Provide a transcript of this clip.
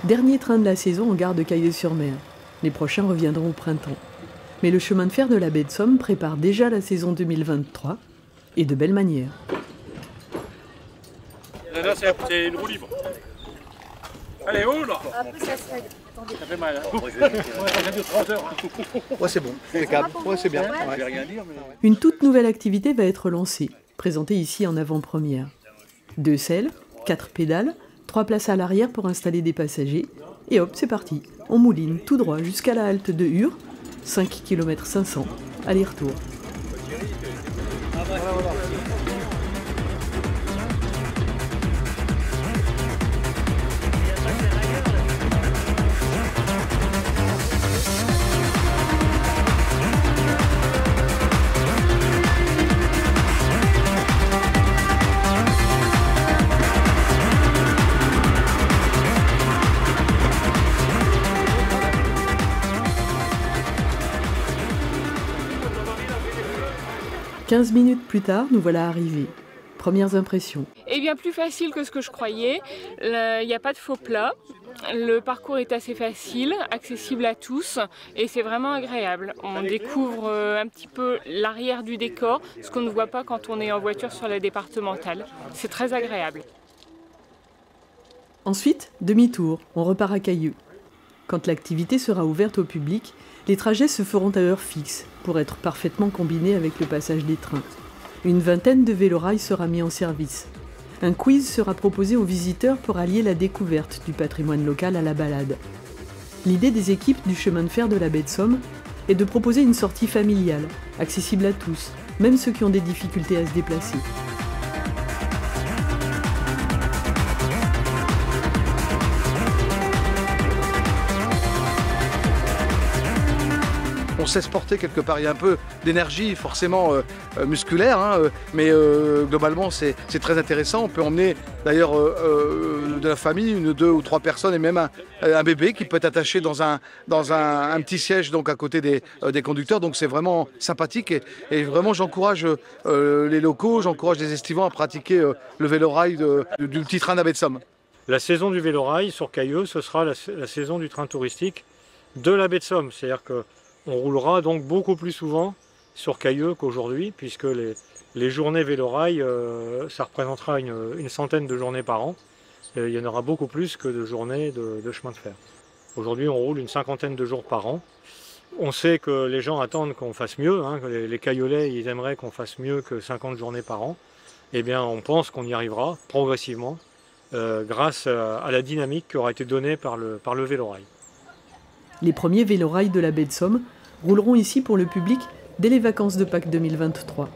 Dernier train de la saison en gare de Cailleux-sur-Mer. Les prochains reviendront au printemps. Mais le chemin de fer de la baie de Somme prépare déjà la saison 2023, et de belle manière. Là, c'est une roue libre. Allez, oh là! Après, ça slide. Attendez. Ça fait mal, hein? Ouais, j'ai 30 heures. Ouais, c'est bon, c'est calme. Ouais, c'est bien. Je vais rien dire, mais... Une toute nouvelle activité va être lancée, présentée ici en avant-première. 2 selles, 4 pédales, 3 places à l'arrière pour installer des passagers, et hop, c'est parti. On mouline tout droit jusqu'à la halte de Hure, 5 km 500, aller-retour. 15 minutes plus tard, nous voilà arrivés. Premières impressions. Eh bien, plus facile que ce que je croyais. Il n'y a pas de faux plats. Le parcours est assez facile, accessible à tous et c'est vraiment agréable. On découvre un petit peu l'arrière du décor, ce qu'on ne voit pas quand on est en voiture sur la départementale. C'est très agréable. Ensuite, demi-tour, on repart à Cailleux. Quand l'activité sera ouverte au public, les trajets se feront à heure fixe pour être parfaitement combinés avec le passage des trains. Une vingtaine de vélorails sera mis en service. Un quiz sera proposé aux visiteurs pour allier la découverte du patrimoine local à la balade. L'idée des équipes du chemin de fer de la baie de Somme est de proposer une sortie familiale, accessible à tous, même ceux qui ont des difficultés à se déplacer. On sait se porter quelque part, il y a un peu d'énergie forcément musculaire, hein, mais globalement c'est très intéressant. On peut emmener d'ailleurs de la famille, 1, 2 ou 3 personnes et même un bébé qui peut être attaché dans un petit siège donc à côté des conducteurs. Donc c'est vraiment sympathique et vraiment j'encourage les locaux, j'encourage les estivants à pratiquer le vélorail du petit train de la baie de Somme. La saison du vélorail sur Cailleux, ce sera la saison du train touristique de la baie de Somme. C'est-à-dire que on roulera donc beaucoup plus souvent sur Cailleux qu'aujourd'hui, puisque les journées vélorail, ça représentera une centaine de journées par an. Et il y en aura beaucoup plus que de journées de chemin de fer. Aujourd'hui, on roule une 50aine de jours par an. On sait que les gens attendent qu'on fasse mieux, hein, que les Cailloulais, ils aimeraient qu'on fasse mieux que 50 journées par an. Eh bien, on pense qu'on y arrivera progressivement, grâce à la dynamique qui aura été donnée par le vélorail. Les premiers vélorails de la baie de Somme rouleront ici pour le public dès les vacances de Pâques 2023.